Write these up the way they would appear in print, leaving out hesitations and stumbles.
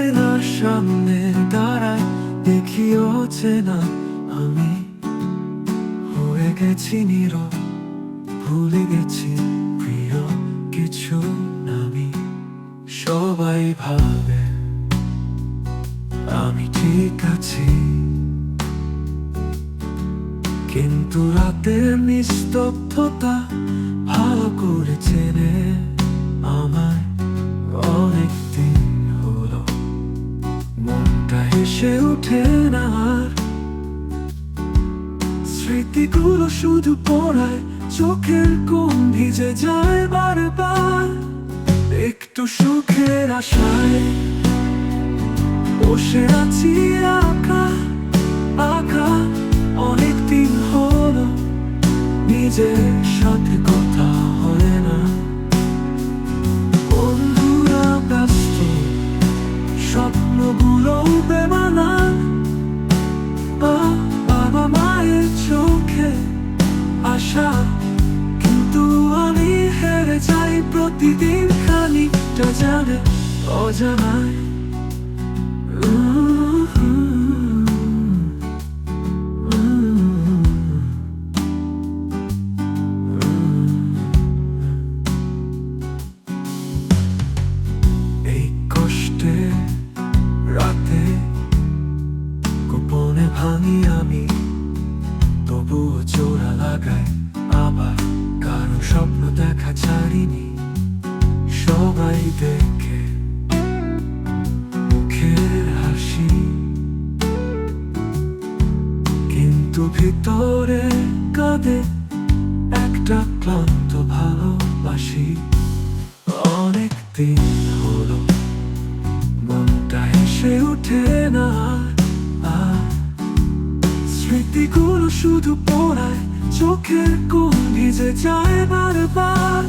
আয়নার সামনে দাঁড়ায়, দেখি অচেনা আমি হয়ে গেছি নীরব, ভুলে গেছি প্রিয় কিছু নামি। সবাই ভাবে আমি ঠিক আছি, কিন্তু রাতের নিস্তব্ধতা ভালো করে চেনে আমায়। অনেকদিন হলো মনটা হেসে ওঠে না আর, স্মৃতিগুলো শুধু পড়ায়, চোখের কোণ ভিজে যায় বারবার। একটু সুখের আশায় বসে আছি একা একা। অনেকদিন হলো নিজের সাথে কথা হয় না। বন্ধুরা ব্যস্ত, স্বপ্নগুলো বেমানান। বাবা মায়ের চোখে আশা, কিন্তু আমি হেরে যাই প্রতিদিন খানিকটা জানে অজানায়। এই কষ্টে রাতে গোপনে ভাঙি আমি, তবুও জোড়া লাগাই আবার। কারণ স্বপ্ন দেখা ছাড়িনি, সবাই দেখে মুখের হাসি, কিন্তু ভিতরে কাঁদে একটা ক্লান্ত ভালোবাসি। অনেকদিন হলো মনটা হেসে ওঠে না আর, স্মৃতিগুলো শুধু পড়ায়, চোখের কোণ ভিজে যায় বারবার।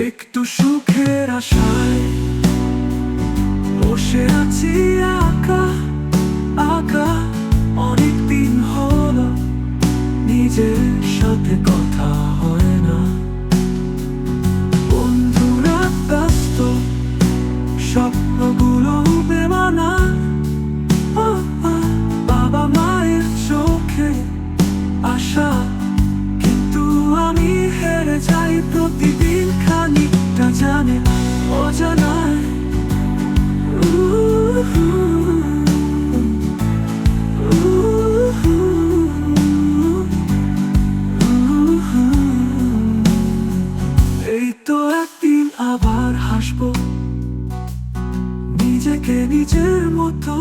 একটু সুখের আশায় বসে আছি একা একা। অনেকদিন হলো নিজের সাথে কথা হয় না। বন্ধুরা ব্যস্ত, স্বপ্নগুলো বেমানান। বাবা মায়ের চোখে আশা, কিন্তু আমি হেরে যাই প্রতিদিন খানিকটা জানে অজানায়। এই তো একদিন আবার হাসবো, নিজেকে নিজের মতো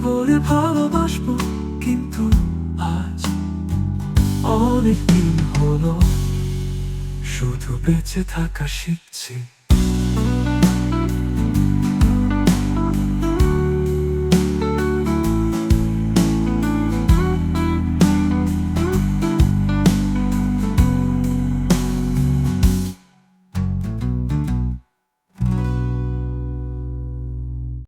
করে ভালোবাসবো। কিন্তু আজ অনেকদিন হলো শুধু বেঁচে থাকা শিখছি।